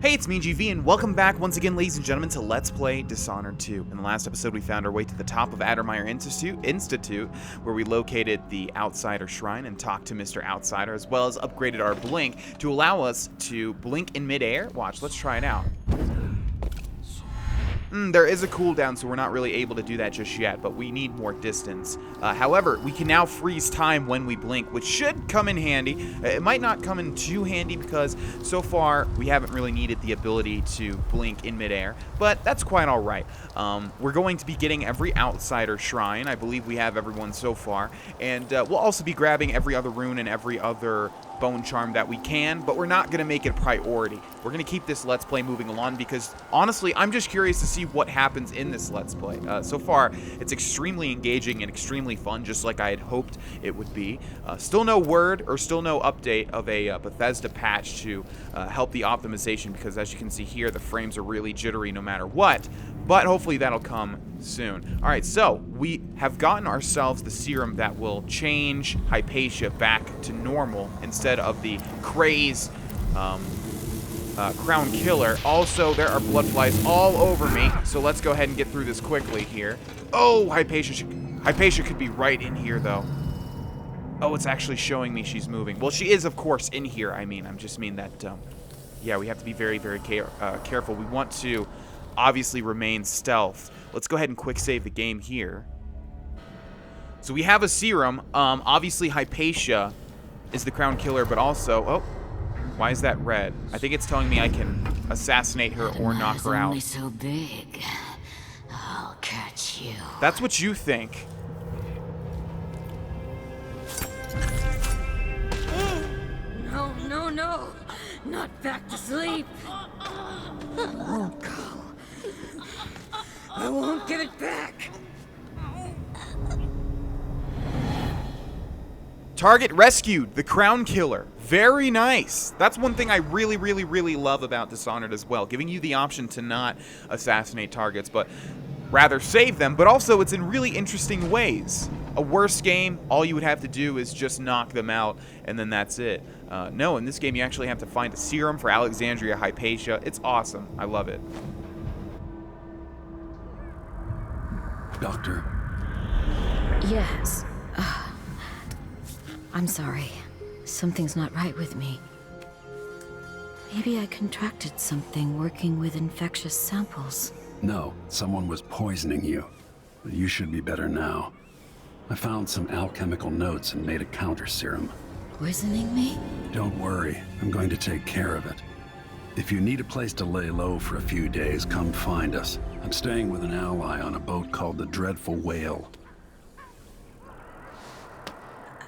Hey, it's me, GV, and welcome back once again, ladies and gentlemen, to Let's Play Dishonored 2. In the last episode, we found our way to the top of Addermire Institute, where we located the Outsider Shrine and talked to Mr. Outsider, as well as upgraded our blink to allow us to blink in midair. Watch, let's try it out. There is a cooldown, so we're not really able to do that just yet, but we need more distance. However, we can now freeze time when we blink, which should come in handy. It might not come in too handy because so far we haven't really needed the ability to blink in midair, but that's quite all right. We're going to be getting every Outsider Shrine. I believe we have everyone so far, and we'll also be grabbing every other rune and every other bone charm that we can, but we're not going to make it a priority. We're going to keep this Let's Play moving along because, honestly, I'm just curious to see what happens in this Let's Play. So far, it's extremely engaging and extremely fun, just like I had hoped it would be. Still no word or still no update of a Bethesda patch to help the optimization because, as you can see here, the frames are really jittery no matter what, but hopefully that'll come soon. Alright, so we have gotten ourselves the serum that will change Hypatia back to normal instead of the crazed Crown Killer. Also, there are blood flies all over me, so let's go ahead and get through this quickly here. Oh, Hypatia could be right in here, though. Oh, it's actually showing me she's moving. Well, she is, of course, in here. I just mean that, yeah, we have to be very, very careful. We want to obviously remain stealth. Let's go ahead and quick save the game here. So we have a serum. Obviously, Hypatia is the Crown Killer, but also... Oh, why is that red? I think it's telling me I can assassinate her or knock her out. Only so big. I'll catch you. That's what you think. No, no, no. Not back to sleep. I won't go. I won't get it back. Target rescued, the Crown Killer. Very nice. That's one thing I really, really, really love about Dishonored as well, giving you the option to not assassinate targets, but rather save them, but also it's in really interesting ways. A worse game, all you would have to do is just knock them out, and then that's it. No, in this game you actually have to find a serum for Alexandria Hypatia. It's awesome. I love it. Doctor? Yes. I'm sorry. Something's not right with me. Maybe I contracted something working with infectious samples. No, someone was poisoning you. You should be better now. I found some alchemical notes and made a counter serum. Poisoning me? Don't worry, I'm going to take care of it. If you need a place to lay low for a few days, come find us. I'm staying with an ally on a boat called the Dreadful Whale.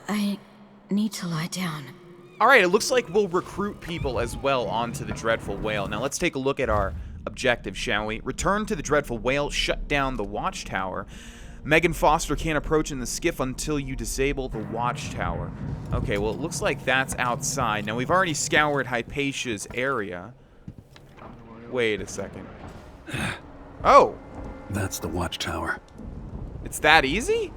I need to lie down. Alright, it looks like we'll recruit people as well onto the Dreadful Whale. Now let's take a look at our objective, shall we? Return to the Dreadful Whale, shut down the watchtower. Megan Foster can't approach in the skiff until you disable the watchtower. Okay, well, it looks like that's outside. Now, we've already scoured Hypatia's area. Wait a second. Oh! That's the watchtower. It's that easy?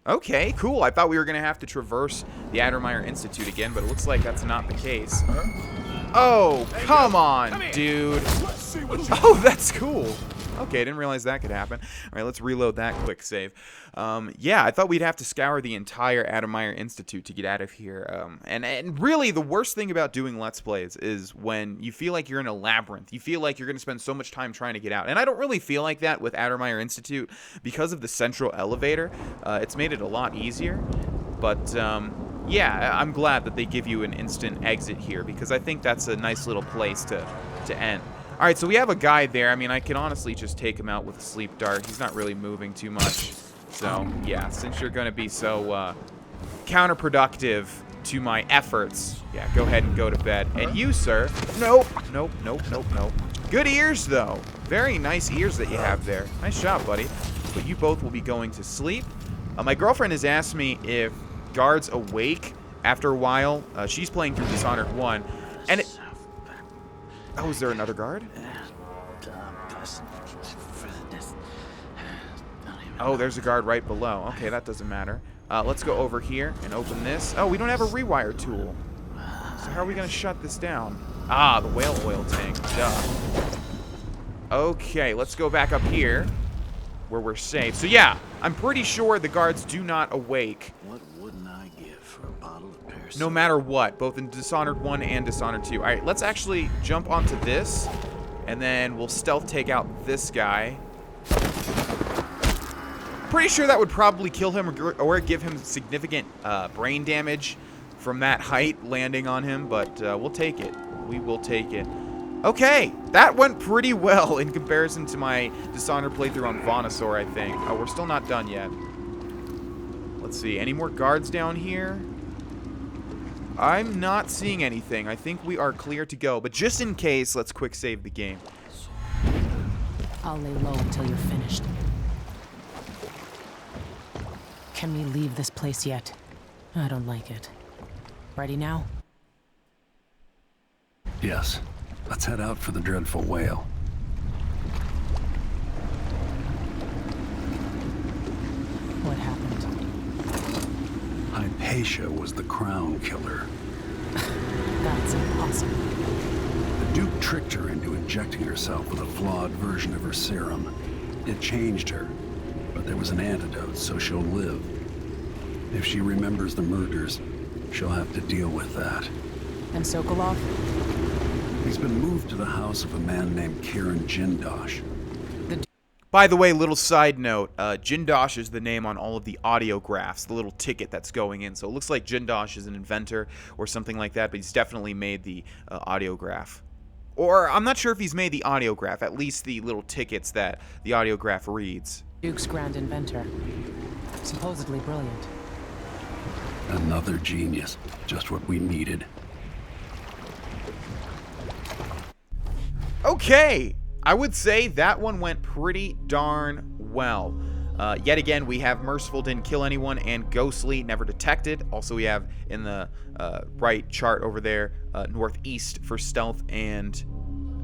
Okay, cool. I thought we were going to have to traverse the Addermire Institute again, but it looks like that's not the case. Oh, come on, dude. Oh, that's cool. Okay, I didn't realize that could happen. All right, let's reload that quick save. Yeah, I thought we'd have to scour the entire Addermire Institute to get out of here. And really, the worst thing about doing Let's Plays is when you feel like you're in a labyrinth. You feel like you're going to spend so much time trying to get out. And I don't really feel like that with Addermire Institute because of the central elevator. It's made it a lot easier. But, yeah, I'm glad that they give you an instant exit here because I think that's a nice little place to end. Alright, so we have a guy there. I mean, I can honestly just take him out with a sleep dart. He's not really moving too much. So, yeah, since you're going to be so counterproductive to my efforts, yeah, go ahead and go to bed. And you, sir, nope. Good ears, though. Very nice ears that you have there. Nice job, buddy. But you both will be going to sleep. My girlfriend has asked me if guards awake after a while. She's playing through Dishonored 1. And it... Oh, is there another guard? Oh, there's a guard right below. Okay, that doesn't matter. Let's go over here and open this. Oh, we don't have a rewire tool. So how are we going to shut this down? Ah, the whale oil tank. Duh. Okay, let's go back up here, where we're safe. So yeah, I'm pretty sure the guards do not awake. What wouldn't I give for a bottle of Paris? No matter what, both in Dishonored 1 and Dishonored 2. Alright, let's actually jump onto this, and then we'll stealth take out this guy. Pretty sure that would probably kill him or give him significant brain damage from that height landing on him, but we'll take it. We will take it. Okay, that went pretty well in comparison to my Dishonored playthrough on Vonosaur, I think. Oh, we're still not done yet. Let's see, any more guards down here? I'm not seeing anything. I think we are clear to go, but just in case, let's quick save the game. I'll lay low until you're finished. Can we leave this place yet? I don't like it. Ready now? Yes. Let's head out for the dreadful whale. What happened? Hypatia was the crown killer. That's impossible. The Duke tricked her into injecting herself with a flawed version of her serum. It changed her, but there was an antidote, so she'll live. If she remembers the murders, she'll have to deal with that. And Sokolov? He's been moved to the house of a man named Kiran Jindosh. By the way, little side note, Jindosh is the name on all of the audiographs, the little ticket that's going in. So it looks like Jindosh is an inventor or something like that, but he's definitely made the audiograph. Or I'm not sure if he's made the audiograph, at least the little tickets that the audiograph reads. Duke's grand inventor. Supposedly brilliant. Another genius. Just what we needed. Okay, I would say that one went pretty darn well. Yet again, we have Merciful didn't kill anyone and Ghostly never detected. Also, we have in the right chart over there, Northeast for stealth and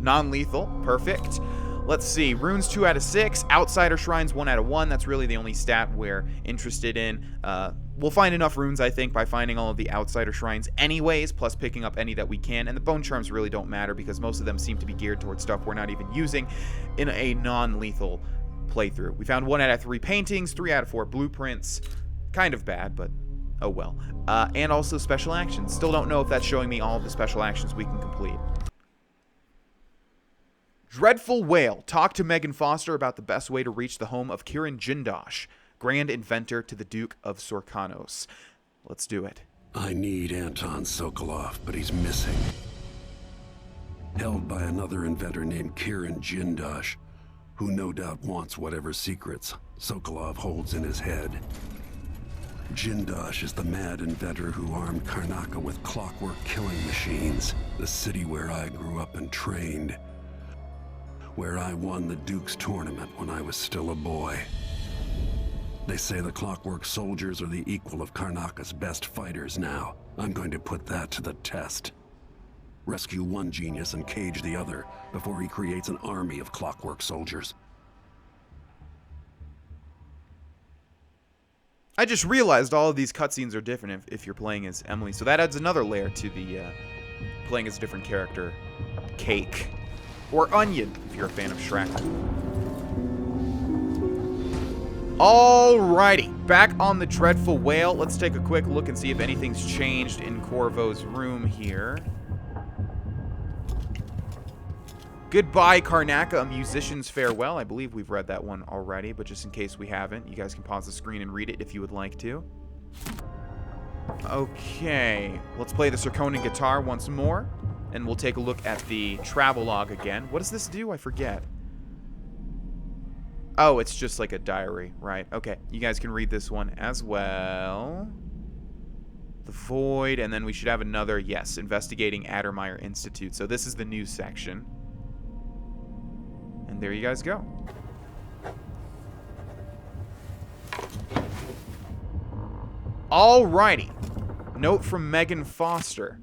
non-lethal. Perfect. Let's see, runes 2 out of 6, outsider shrines 1 out of 1. That's really the only stat we're interested in. We'll find enough runes, I think, by finding all of the outsider shrines anyways, plus picking up any that we can. And the bone charms really don't matter because most of them seem to be geared towards stuff we're not even using in a non-lethal playthrough. We found 1 out of 3 paintings, 3 out of 4 blueprints. Kind of bad, but oh well. And also special actions. Still don't know if that's showing me all of the special actions we can complete. Dreadful Whale. Talk to Megan Foster about the best way to reach the home of Kiran Jindosh, grand inventor to the Duke of Sorkanos. Let's do it. I need Anton Sokolov, but he's missing. Held by another inventor named Kiran Jindosh, who no doubt wants whatever secrets Sokolov holds in his head. Jindosh is the mad inventor who armed Karnaca with clockwork killing machines, the city where I grew up and trained, where I won the Duke's tournament when I was still a boy. They say the clockwork soldiers are the equal of Karnaca's best fighters now. I'm going to put that to the test. Rescue one genius and cage the other before he creates an army of clockwork soldiers. I just realized all of these cutscenes are different if you're playing as Emily, so that adds another layer to the playing as a different character cake. Or onion, if you're a fan of Shrek. Alrighty, back on the Dreadful Whale. Let's take a quick look and see if anything's changed in Corvo's room here. Goodbye, Karnaca, a musician's farewell. I believe we've read that one already, but just in case we haven't, you guys can pause the screen and read it if you would like to. Okay, let's play the Sarkonan guitar once more, and we'll take a look at the travelogue again. What does this do? I forget. Oh, it's just like a diary, right? Okay, you guys can read this one as well. The Void, and then we should have another, yes, investigating Addermeyer Institute. So this is the news section. And there you guys go. Alrighty. Note from Megan Foster.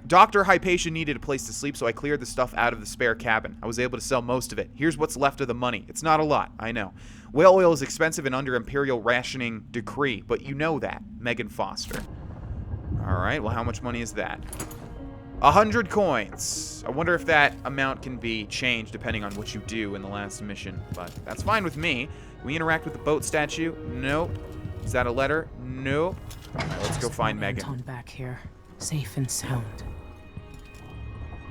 Dr. Hypatia needed a place to sleep, so I cleared the stuff out of the spare cabin. I was able to sell most of it. Here's what's left of the money. It's not a lot, I know. Whale oil is expensive and under Imperial rationing decree, but you know that. Megan Foster. Alright, well, how much money is that? 100 coins. I wonder if that amount can be changed depending on what you do in the last mission, but that's fine with me. Can we interact with the boat statue? Nope. Is that a letter? Nope. All right, let's go find Megan. Anton back here, safe and sound.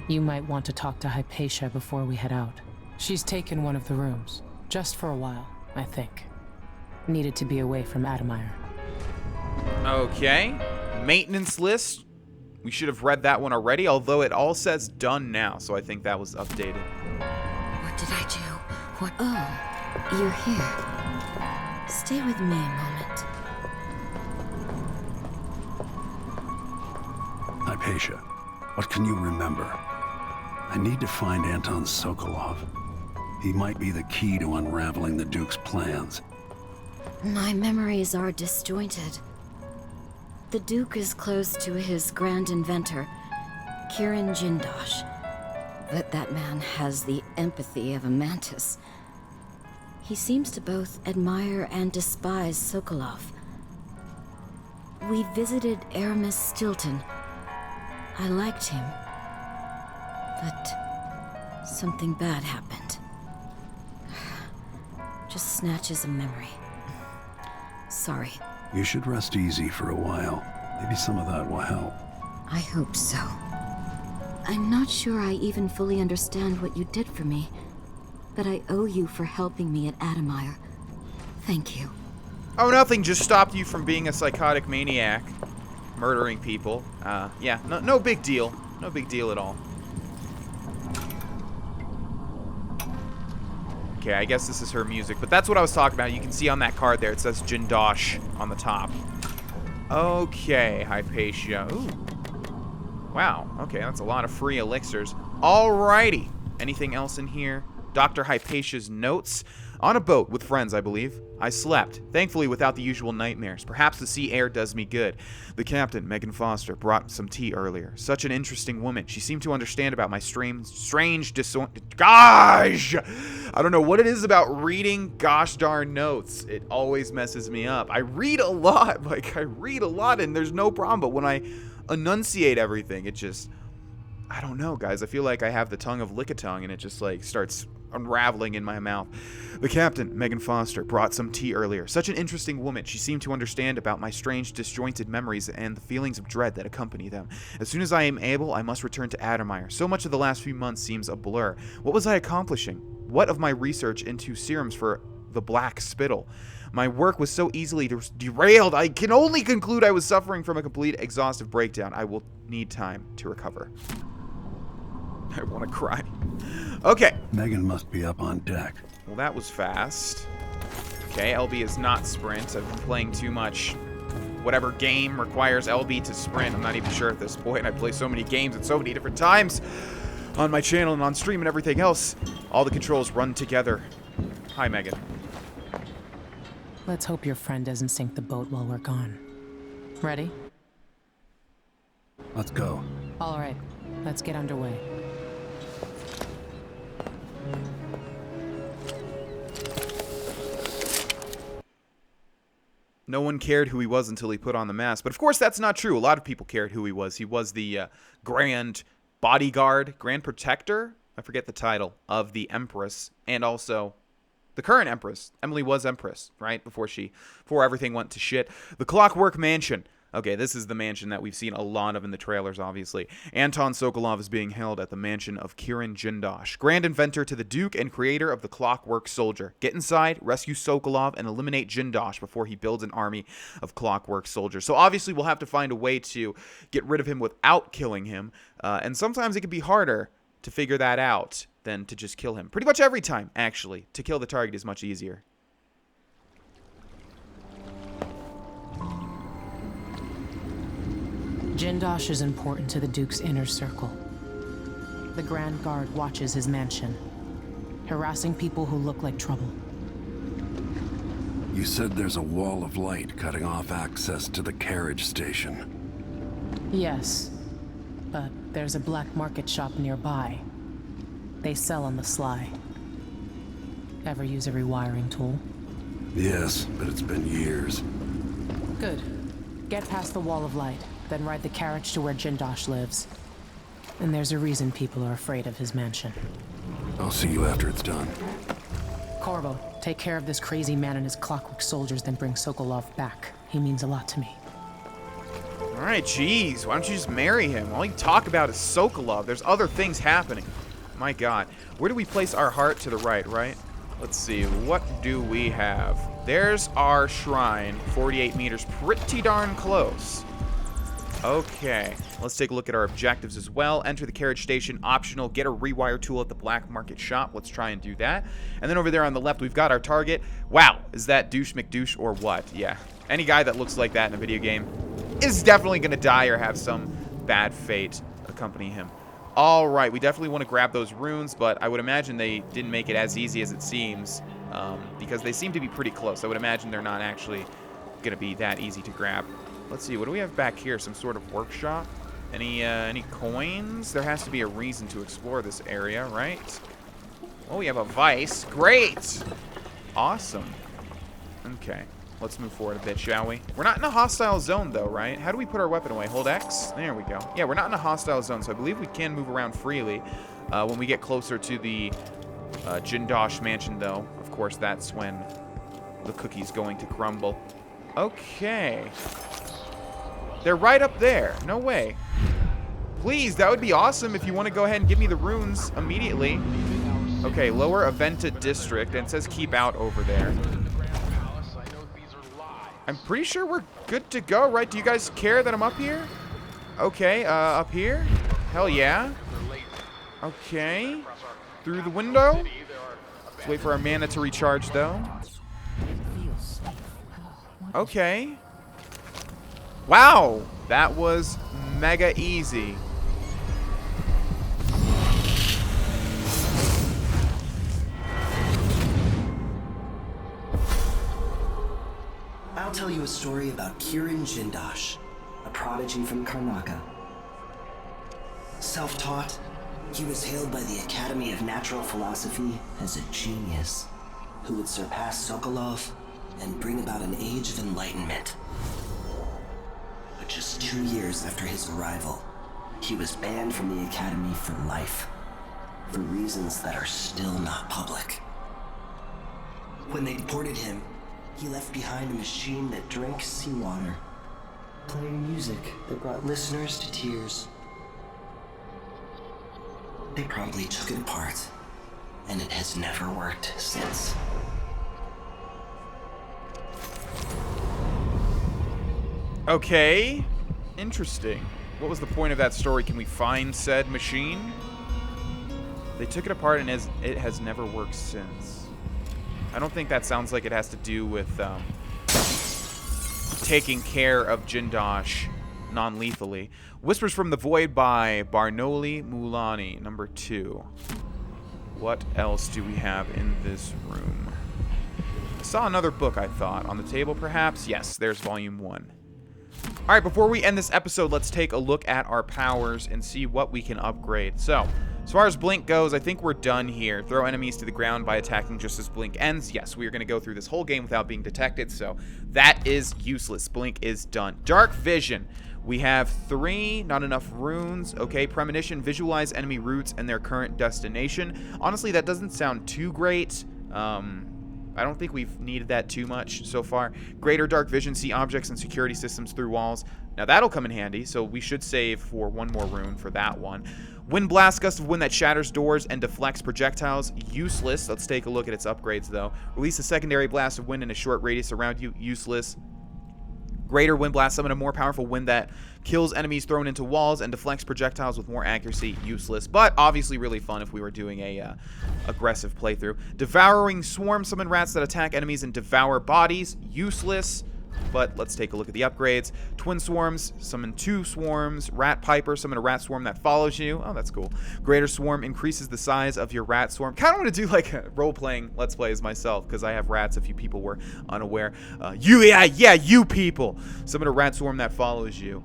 You might want to talk to Hypatia before we head out. She's taken one of the rooms, just for a while, I think. Needed to be away from Adamire. Okay. Maintenance list. We should have read that one already, although it all says done now, so I think that was updated. What did I do? What? Oh, you're here. Stay with me a moment. Hypatia, what can you remember? I need to find Anton Sokolov. He might be the key to unraveling the Duke's plans. My memories are disjointed. The Duke is close to his grand inventor, Kirin Jindosh. But that man has the empathy of a mantis. He seems to both admire and despise Sokolov. We visited Aramis Stilton. I liked him. But something bad happened. Just snatches of memory. Sorry. You should rest easy for a while. Maybe some of that will help. I hope so. I'm not sure I even fully understand what you did for me, but I owe you for helping me at Adamire. Thank you. Oh, nothing. Just stopped you from being a psychotic maniac. Murdering people. Yeah, no big deal. No big deal at all. Okay, I guess this is her music, but that's what I was talking about. You can see on that card there, it says Jindosh on the top. Okay, Hypatia. Ooh. Wow, okay, that's a lot of free elixirs. Alrighty. Anything else in here? Dr. Hypatia's notes. On a boat with friends, I believe. I slept, thankfully without the usual nightmares. Perhaps the sea air does me good. The captain, Megan Foster, brought some tea earlier. Such an interesting woman. She seemed to understand about my strange Gosh! I don't know what it is about reading gosh darn notes. It always messes me up. I read a lot, and there's no problem. But when I enunciate everything, it just... I don't know, guys. I feel like I have the tongue of Lickitung, and it just, like, starts unraveling in my mouth. The captain, Megan Foster, brought some tea earlier. Such an interesting woman. She seemed to understand about my strange, disjointed memories and the feelings of dread that accompany them. As soon as I am able, I must return to Adamire. So much of the last few months seems a blur. What was I accomplishing? What of my research into serums for the black spittle? My work was so easily derailed. I can only conclude I was suffering from a complete exhaustive breakdown. I will need time to recover. I want to cry. Okay. Megan must be up on deck. Well, that was fast. Okay, LB is not sprint. I've been playing too much. Whatever game requires LB to sprint. I'm not even sure at this point. I play so many games at so many different times on my channel and on stream and everything else. All the controls run together. Hi, Megan. Let's hope your friend doesn't sink the boat while we're gone. Ready? Let's go. All right, let's get underway. No one cared who he was until he put on the mask. But of course, that's not true. A lot of people cared who he was. He was the grand bodyguard, grand protector, I forget the title, of the Empress, and also the current Empress. Emily was Empress, right? Before everything went to shit. The Clockwork Mansion. Okay, this is the mansion that we've seen a lot of in the trailers, obviously. Anton Sokolov is being held at the mansion of Kirin Jindosh, grand inventor to the Duke and creator of the Clockwork Soldier. Get inside, rescue Sokolov, and eliminate Jindosh before he builds an army of Clockwork Soldiers. So obviously we'll have to find a way to get rid of him without killing him, and sometimes it can be harder to figure that out than to just kill him. Pretty much every time, actually. To kill the target is much easier. Jindosh is important to the Duke's inner circle. The Grand Guard watches his mansion, harassing people who look like trouble. You said there's a wall of light cutting off access to the carriage station. Yes, but there's a black market shop nearby. They sell on the sly. Ever use a rewiring tool? Yes, but it's been years. Good. Get past the wall of light, then ride the carriage to where Jindosh lives. And there's a reason people are afraid of his mansion. I'll see you after it's done. Corvo, take care of this crazy man and his clockwork soldiers, then bring Sokolov back. He means a lot to me. All right, jeez. Why don't you just marry him? All you talk about is Sokolov. There's other things happening. My God. Where do we place our heart? To the right, right? Let's see. What do we have? There's our shrine. 48 meters. Pretty darn close. Okay. Let's take a look at our objectives as well. Enter the carriage station. Optional. Get a rewire tool at the black market shop. Let's try and do that. And then over there on the left, we've got our target. Wow. Is that douche McDouche or what? Yeah. Any guy that looks like that in a video game is definitely going to die or have some bad fate accompany him. All right, we definitely want to grab those runes, but I would imagine they didn't make it as easy as it seems because they seem to be pretty close. I would imagine they're not actually going to be that easy to grab. Let's see, what do we have back here? Some sort of workshop? Any coins? There has to be a reason to explore this area, right? Oh, we have a vice. Great! Awesome. Okay. Let's move forward a bit, shall we? We're not in a hostile zone, though, right? How do we put our weapon away? Hold X? There we go. Yeah, we're not in a hostile zone, so I believe we can move around freely. When we get closer to the Jindosh mansion, though, of course, that's when the cookie's going to crumble. Okay. They're right up there. No way. Please, that would be awesome if you want to go ahead and give me the runes immediately. Okay, lower Aventa district, and it says keep out over there. I'm pretty sure we're good to go, right? Do you guys care that I'm up here? Okay, up here? Hell yeah. Okay. Through the window. Let's wait for our mana to recharge, though. Okay. Wow. That was mega easy. I'll tell you a story about Kirin Jindosh, a prodigy from Karnaca. Self-taught, he was hailed by the Academy of Natural Philosophy as a genius who would surpass Sokolov and bring about an age of enlightenment. But just 2 years after his arrival, he was banned from the Academy for life, for reasons that are still not public. When they deported him, he left behind a machine that drank seawater, playing music that brought listeners to tears. They promptly took it apart, and it has never worked since. Okay. Interesting. What was the point of that story? Can we find said machine? They took it apart and it has never worked since. I don't think that sounds like it has to do with taking care of Jindosh non-lethally. Whispers from the Void by Barnoli Mulani, number 2. What else do we have in this room? I saw another book, I thought. On the table, perhaps? Yes, there's volume 1. Alright, before we end this episode, let's take a look at our powers and see what we can upgrade. So, as far as Blink goes, I think we're done here. Throw enemies to the ground by attacking just as Blink ends. Yes, we are going to go through this whole game without being detected, so that is useless. Blink is done. Dark Vision. We have 3, not enough runes. Okay, Premonition, visualize enemy routes and their current destination. Honestly, that doesn't sound too great. I don't think we've needed that too much so far. Greater Dark Vision, see objects and security systems through walls. Now that'll come in handy, so we should save for 1 more rune for that one. Wind Blast, gust of wind that shatters doors and deflects projectiles, useless. Let's take a look at its upgrades though. Release a secondary blast of wind in a short radius around you, useless. Greater Wind Blast, summon a more powerful wind that kills enemies thrown into walls and deflects projectiles with more accuracy, useless. But obviously really fun if we were doing a aggressive playthrough. Devouring Swarm, summon rats that attack enemies and devour bodies, useless. But let's take a look at the upgrades. Twin Swarms, summon 2 swarms. Rat Piper, summon a rat swarm that follows you. Oh, that's cool. Greater Swarm increases the size of your rat swarm. Kind of want to do like a role-playing Let's Plays myself, because I have rats if you people were unaware. You people! Summon a rat swarm that follows you.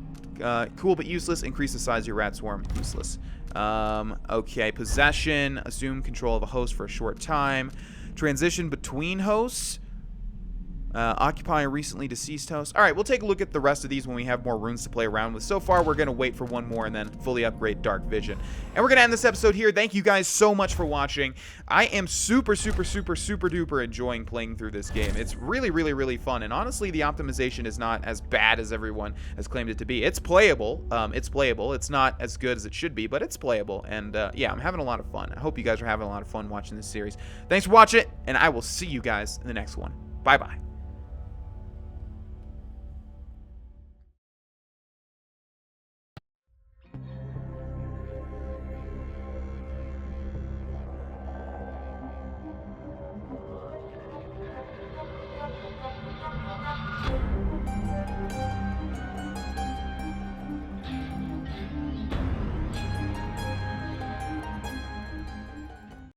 Cool but useless. Increase the size of your rat swarm. Useless. Okay, Possession. Assume control of a host for a short time. Transition between hosts. Occupy a recently deceased host. All right, we'll take a look at the rest of these when we have more runes to play around with. So far, we're going to wait for one more and then fully upgrade Dark Vision. And we're going to end this episode here. Thank you guys so much for watching. I am super duper enjoying playing through this game. It's really fun. And honestly, the optimization is not as bad as everyone has claimed it to be. It's playable. It's not as good as it should be, but it's playable. And yeah, I'm having a lot of fun. I hope you guys are having a lot of fun watching this series. Thanks for watching, and I will see you guys in the next one. Bye-bye.